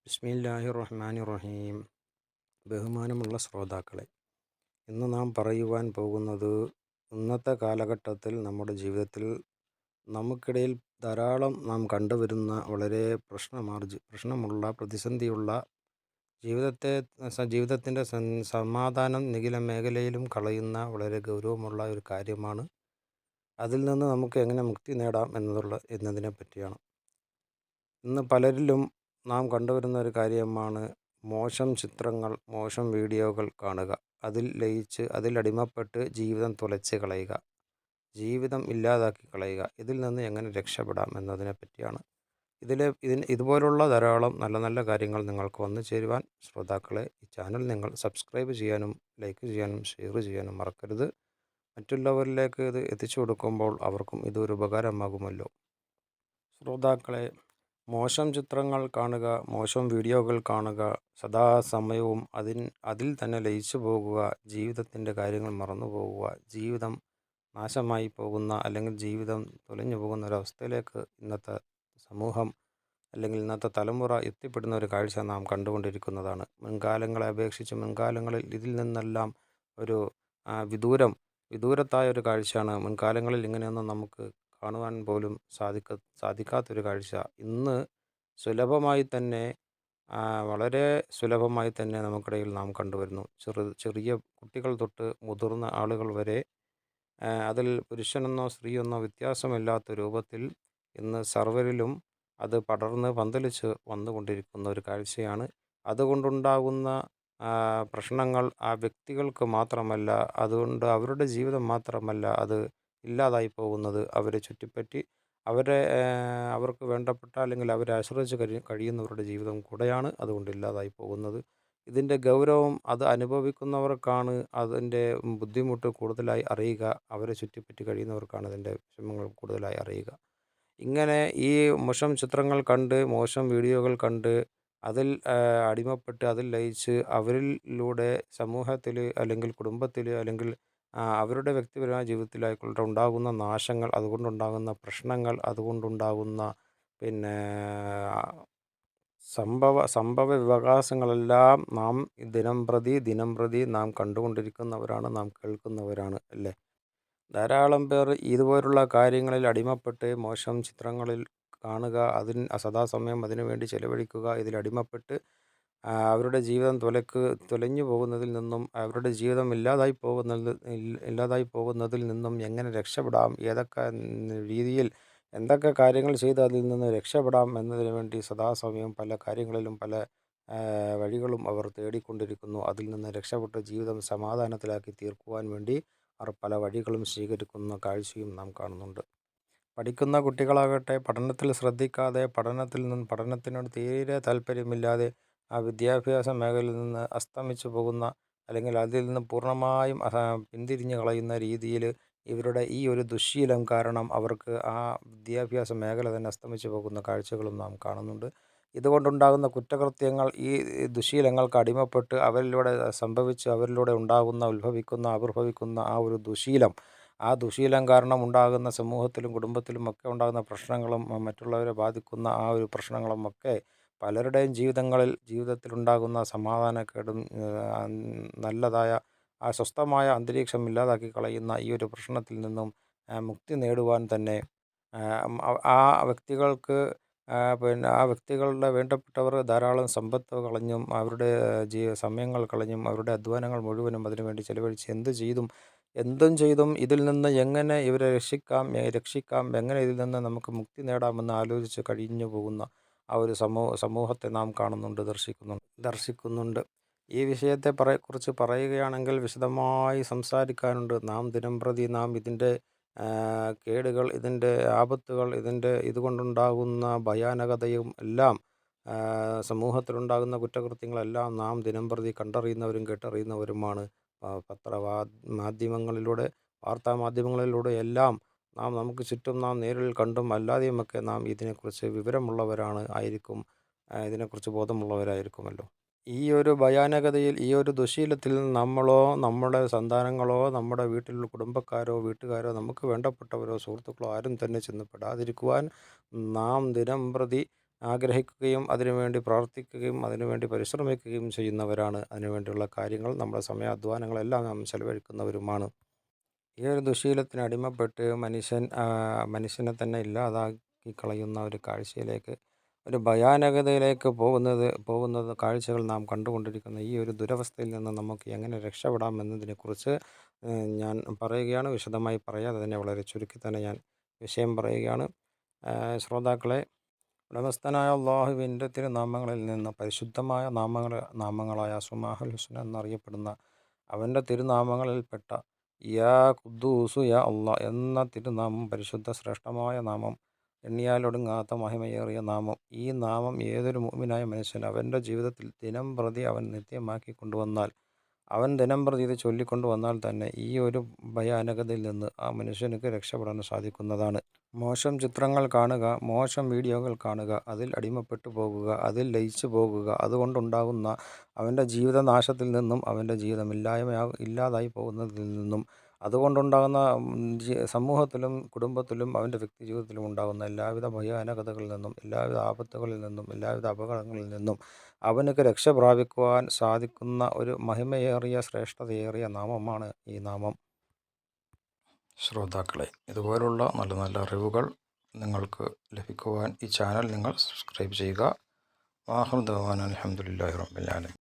ബിസ്മില്ലാഹിർ റഹ്മാനിർ റഹീം. ബഹുമാനമുള്ള ശ്രോതാക്കളെ, ഇന്ന് നാം പറയുവാൻ പോകുന്നത് ഇന്നത്തെ കാലഘട്ടത്തിൽ നമ്മുടെ ജീവിതത്തിൽ നമുക്കിടയിൽ ധാരാളം നാം കണ്ടുവരുന്ന വളരെ പ്രശ്നമുള്ള പ്രതിസന്ധിയുള്ള ജീവിതത്തിൻ്റെ സമാധാനം നിഖില മേഖലയിലും കളയുന്ന വളരെ ഗൗരവമുള്ള ഒരു കാര്യമാണ്. അതിൽ നിന്ന് നമുക്ക് എങ്ങനെ മുക്തി നേടാം എന്നതിനെ പറ്റിയാണ്. ഇന്ന് പലരിലും നാം കണ്ടുവരുന്ന ഒരു കാര്യമാണ് മോശം ചിത്രങ്ങൾ, മോശം വീഡിയോകൾ കാണുക. അതിൽ ലയിച്ച് അതിലടിമപ്പെട്ട് ജീവിതം തുലച്ച് കളയുക, ജീവിതം ഇല്ലാതാക്കി കളയുക. ഇതിൽ നിന്ന് എങ്ങനെ രക്ഷപ്പെടാം എന്നതിനെ പറ്റിയാണ്. ഇതുപോലുള്ള ധാരാളം നല്ല നല്ല കാര്യങ്ങൾ നിങ്ങൾക്ക് വന്നു ചേരുവാൻ ശ്രോതാക്കളെ, ഈ ചാനൽ നിങ്ങൾ സബ്സ്ക്രൈബ് ചെയ്യാനും ലൈക്ക് ചെയ്യാനും ഷെയർ ചെയ്യാനും മറക്കരുത്. മറ്റുള്ളവരിലേക്ക് ഇത് എത്തിച്ചു കൊടുക്കുമ്പോൾ അവർക്കും ഇതൊരു ഉപകാരമാകുമല്ലോ. ശ്രോതാക്കളെ, മോശം ചിത്രങ്ങൾ കാണുക, മോശം വീഡിയോകൾ കാണുക, സദാസമയവും അതിൽ തന്നെ ലയിച്ചു പോകുക, ജീവിതത്തിൻ്റെ കാര്യങ്ങൾ മറന്നു പോകുക, ജീവിതം നാശമായി പോകുന്ന അല്ലെങ്കിൽ ജീവിതം തുലഞ്ഞു പോകുന്ന ഒരവസ്ഥയിലേക്ക് ഇന്നത്തെ സമൂഹം അല്ലെങ്കിൽ ഇന്നത്തെ തലമുറ എത്തിപ്പെടുന്ന ഒരു കാഴ്ച നാം കണ്ടുകൊണ്ടിരിക്കുന്നതാണ്. മുൻകാലങ്ങളെ അപേക്ഷിച്ച് മുൻകാലങ്ങളിൽ ഇതിൽ നിന്നെല്ലാം ഒരു വിദൂരത്തായ ഒരു കാഴ്ചയാണ്. മുൻകാലങ്ങളിൽ ഇങ്ങനെയൊന്നും നമുക്ക് കാണുവാൻ പോലും സാധിക്കാത്തൊരു കാഴ്ച ഇന്ന് സുലഭമായി തന്നെ വളരെ സുലഭമായി തന്നെ നമുക്കിടയിൽ നാം കണ്ടുവരുന്നു. ചെറിയ കുട്ടികൾ തൊട്ട് മുതിർന്ന ആളുകൾ വരെ അതിൽ പുരുഷനെന്നോ സ്ത്രീയെന്നോ വ്യത്യാസമില്ലാത്ത രൂപത്തിൽ ഇന്ന് സർവരിലും അത് പടർന്ന് പന്തലിച്ച് വന്നുകൊണ്ടിരിക്കുന്ന ഒരു കാഴ്ചയാണ്. അതുകൊണ്ടുണ്ടാകുന്ന പ്രശ്നങ്ങൾ ആ വ്യക്തികൾക്ക് മാത്രമല്ല, അതുകൊണ്ട് അവരുടെ ജീവിതം മാത്രമല്ല അത് ഇല്ലാതായി പോകുന്നത്, അവരെ ചുറ്റിപ്പറ്റി അവർക്ക് വേണ്ടപ്പെട്ട അല്ലെങ്കിൽ അവരെ ആശ്രയിച്ച് കഴിയുന്നവരുടെ ജീവിതം കൂടെയാണ് അതുകൊണ്ട് ഇല്ലാതായി പോകുന്നത്. ഇതിൻ്റെ ഗൗരവം അത് അനുഭവിക്കുന്നവർക്കാണ് അതിൻ്റെ ബുദ്ധിമുട്ട് കൂടുതലായി അറിയുക. അവരെ ചുറ്റിപ്പറ്റി കഴിയുന്നവർക്കാണ് അതിൻ്റെ വിഷമങ്ങൾ കൂടുതലായി അറിയുക. ഇങ്ങനെ ഈ മോശം ചിത്രങ്ങൾ കണ്ട്, മോശം വീഡിയോകൾ കണ്ട്, അതിൽ അടിമപ്പെട്ട് അതിൽ ലയിച്ച് അവരിലൂടെ സമൂഹത്തിൽ അല്ലെങ്കിൽ കുടുംബത്തിൽ അല്ലെങ്കിൽ അവരുടെ വ്യക്തിപരമായ ജീവിതത്തിലായിക്കൊള്ളട്ടെ ഉണ്ടാകുന്ന നാശങ്ങൾ, അതുകൊണ്ടുണ്ടാകുന്ന പ്രശ്നങ്ങൾ, അതുകൊണ്ടുണ്ടാകുന്ന പിന്നെ സംഭവ വികാസങ്ങളെല്ലാം നാം ദിനം പ്രതി നാം കണ്ടുകൊണ്ടിരിക്കുന്നവരാണ്, നാം കേൾക്കുന്നവരാണ് അല്ലേ. ധാരാളം പേർ ഇതുപോലുള്ള കാര്യങ്ങളിൽ അടിമപ്പെട്ട് മോശം ചിത്രങ്ങളിൽ കാണുക, സദാസമയം അതിനുവേണ്ടി ചെലവഴിക്കുക, ഇതിലടിമപ്പെട്ട് അവരുടെ ജീവിതം തുലഞ്ഞു പോകുന്നതിൽ നിന്നും, അവരുടെ ജീവിതം ഇല്ലാതായി പോകുന്നതിൽ നിന്നും എങ്ങനെ രക്ഷപ്പെടാം, ഏതൊക്കെ രീതിയിൽ എന്തൊക്കെ കാര്യങ്ങൾ ചെയ്ത് അതിൽ നിന്ന് രക്ഷപ്പെടാം എന്നതിനു വേണ്ടി സദാസമയം പല കാര്യങ്ങളിലും പല വഴികളും അവർ തേടിക്കൊണ്ടിരിക്കുന്നു. അതിൽ നിന്ന് രക്ഷപ്പെട്ട് ജീവിതം സമാധാനത്തിലാക്കി തീർക്കുവാൻ വേണ്ടി അവർ പല വഴികളും സ്വീകരിക്കുന്ന കാഴ്ചയും നാം കാണുന്നുണ്ട്. പഠിക്കുന്ന കുട്ടികളാകട്ടെ പഠനത്തിൽ ശ്രദ്ധിക്കാതെ, പഠനത്തിനോട് തീരെ താല്പര്യമില്ലാതെ ആ വിദ്യാഭ്യാസ മേഖലയിൽ നിന്ന് അസ്തമിച്ചു പോകുന്ന അല്ലെങ്കിൽ അതിൽ നിന്ന് പൂർണ്ണമായും പിന്തിരിഞ്ഞ് കളയുന്ന രീതിയിൽ ഇവരുടെ ഈ ഒരു ദുശ്ശീലം കാരണം അവർക്ക് ആ വിദ്യാഭ്യാസ മേഖല തന്നെ അസ്തമിച്ചു പോകുന്ന കാഴ്ചകളും നാം കാണുന്നുണ്ട്. ഇതുകൊണ്ടുണ്ടാകുന്ന കുറ്റകൃത്യങ്ങൾ ഈ ദുശ്ശീലങ്ങൾക്ക് അടിമപ്പെട്ട് അവരിലൂടെ ആവിർഭവിക്കുന്ന ആ ഒരു ആ ദുശ്ശീലം കാരണം ഉണ്ടാകുന്ന സമൂഹത്തിലും കുടുംബത്തിലും ഒക്കെ ഉണ്ടാകുന്ന പ്രശ്നങ്ങളും മറ്റുള്ളവരെ ബാധിക്കുന്ന ആ ഒരു പ്രശ്നങ്ങളും ഒക്കെ പലരുടെയും ജീവിതത്തിലുണ്ടാകുന്ന സമാധാനക്കേടും നല്ലതായ ആ സ്വസ്ഥമായ അന്തരീക്ഷം ഇല്ലാതാക്കി കളയുന്ന ഈ ഒരു പ്രശ്നത്തിൽ നിന്നും മുക്തി നേടുവാൻ തന്നെ ആ വ്യക്തികൾക്ക് ആ വ്യക്തികളുടെ വേണ്ടപ്പെട്ടവർ ധാരാളം സമ്പത്ത് കളഞ്ഞും അവരുടെ സമയങ്ങൾ കളഞ്ഞും അവരുടെ അധ്വാനങ്ങൾ മുഴുവനും അതിനുവേണ്ടി ചെലവഴിച്ച് എന്തും ചെയ്തും ഇതിൽ നിന്ന് എങ്ങനെ ഇവരെ രക്ഷിക്കാം, എങ്ങനെ ഇതിൽ നിന്ന് നമുക്ക് മുക്തി നേടാമെന്ന് ആലോചിച്ച് കഴിഞ്ഞു പോകുന്ന ആ ഒരു സമൂഹത്തെ നാം കാണുന്നുണ്ട്, ദർശിക്കുന്നുണ്ട്. ഈ വിഷയത്തെ കുറിച്ച് പറയുകയാണെങ്കിൽ വിശദമായി സംസാരിക്കാനുണ്ട്. നാം ഇതിൻ്റെ കേടുകൾ, ഇതിൻ്റെ ആപത്തുകൾ, ഇതുകൊണ്ടുണ്ടാകുന്ന ഭയാനകതയും എല്ലാം, സമൂഹത്തിലുണ്ടാകുന്ന കുറ്റകൃത്യങ്ങളെല്ലാം നാം ദിനംപ്രതി കണ്ടറിയുന്നവരും കേട്ടറിയുന്നവരുമാണ്. വാർത്താ മാധ്യമങ്ങളിലൂടെ എല്ലാം നമുക്ക് ചുറ്റും നാം നേരിൽ കണ്ടും അല്ലാതെയുമൊക്കെ നാം ഇതിനെക്കുറിച്ച് ഇതിനെക്കുറിച്ച് ബോധമുള്ളവരായിരിക്കുമല്ലോ. ഈ ഒരു ഭയാനകതയിൽ, ഈ ഒരു ദുശ്ശീലത്തിൽ നമ്മളോ നമ്മുടെ സന്താനങ്ങളോ നമ്മുടെ വീട്ടിലുള്ള കുടുംബക്കാരോ വീട്ടുകാരോ നമുക്ക് വേണ്ടപ്പെട്ടവരോ സുഹൃത്തുക്കളോ ആരും തന്നെ ചെന്ന് പെടാതിരിക്കുവാൻ നാം ദിനംപ്രതി ആഗ്രഹിക്കുകയും അതിനുവേണ്ടി പ്രവർത്തിക്കുകയും അതിനുവേണ്ടി പരിശ്രമിക്കുകയും ചെയ്യുന്നവരാണ്. അതിനുവേണ്ടിയുള്ള കാര്യങ്ങൾ നമ്മുടെ സമയാധ്വാനങ്ങളെല്ലാം നാം ചെലവഴിക്കുന്നവരുമാണ്. ഈ ഒരു ദുശ്ശീലത്തിന് അടിമപ്പെട്ട് മനുഷ്യനെ തന്നെ ഇല്ലാതാക്കി കളയുന്ന ഒരു കാഴ്ചയിലേക്ക്, ഒരു ഭയാനകതയിലേക്ക് പോകുന്നത് കാഴ്ചകൾ നാം കണ്ടുകൊണ്ടിരിക്കുന്ന ഈ ഒരു ദുരവസ്ഥയിൽ നിന്ന് നമുക്ക് എങ്ങനെ രക്ഷപ്പെടാം എന്നതിനെക്കുറിച്ച് ഞാൻ പറയുകയാണ്. വിശദമായി പറയാതെ തന്നെ വളരെ ചുരുക്കി തന്നെ ഞാൻ വിഷയം പറയുകയാണ്. ശ്രോതാക്കളെ, ഉടമസ്ഥനായ അള്ളാഹുവിൻ്റെ തിരുനാമങ്ങളിൽ നിന്ന് പരിശുദ്ധമായ നാമങ്ങളായ അസ്മാഉൽ ഹുസ്ന എന്നറിയപ്പെടുന്ന അവൻ്റെ തിരുനാമങ്ങളിൽപ്പെട്ട യാ ഖുദ്ദൂസു യാ അള്ളാഹ് എന്ന തിരുനാമം, പരിശുദ്ധ ശ്രേഷ്ഠമായ നാമം, എണ്ണിയാലൊടുങ്ങാത്ത മഹിമയേറിയ നാമം. ഈ നാമം ഏതൊരു മുഅ്മിനായ മനുഷ്യൻ അവൻ്റെ ജീവിതത്തിൽ ദിനം പ്രതി അവൻ നിത്യമാക്കി കൊണ്ടുവന്നാൽ, അവൻ ദിനം പ്രതി ഇത് ചൊല്ലിക്കൊണ്ടു വന്നാൽ തന്നെ ഈ ഒരു ഭയാനകതയിൽ നിന്ന് ആ മനുഷ്യനുക്ക് രക്ഷപ്പെടാൻ സാധിക്കുന്നതാണ്. മോശം ചിത്രങ്ങൾ കാണുക, മോശം വീഡിയോകൾ കാണുക, അതിൽ അടിമപ്പെട്ടു പോകുക, അതിൽ ലയിച്ചു പോകുക, അതുകൊണ്ടുണ്ടാകുന്ന അവൻ്റെ ജീവിതനാശത്തിൽ നിന്നും, അവൻ്റെ ജീവിതം ഇല്ലാതായി പോകുന്നതിൽ നിന്നും, അതുകൊണ്ടുണ്ടാകുന്ന സമൂഹത്തിലും കുടുംബത്തിലും അവൻ്റെ വ്യക്തി ജീവിതത്തിലും ഉണ്ടാകുന്ന എല്ലാവിധ ഭയാനകതകളിൽ നിന്നും, എല്ലാവിധ ആപത്തുകളിൽ നിന്നും, എല്ലാവിധ അപകടങ്ങളിൽ നിന്നും അവനക്ക് രക്ഷ പ്രാപിക്കുവാൻ സാധിക്കുന്ന ഒരു മഹിമയേറിയ ശ്രേഷ്ഠതയേറിയ നാമമാണ് ഈ നാമം. ശ്രോതാക്കളെ, ഇതുപോലുള്ള നല്ല നല്ല അറിവുകൾ നിങ്ങൾക്ക് ലഭിക്കുവാൻ ഈ ചാനൽ നിങ്ങൾ സബ്സ്ക്രൈബ് ചെയ്യുക. ആഖിറു ദഅ്വാനാ അൽഹംദുലില്ലാഹി റബ്ബിൽ ആലമീൻ.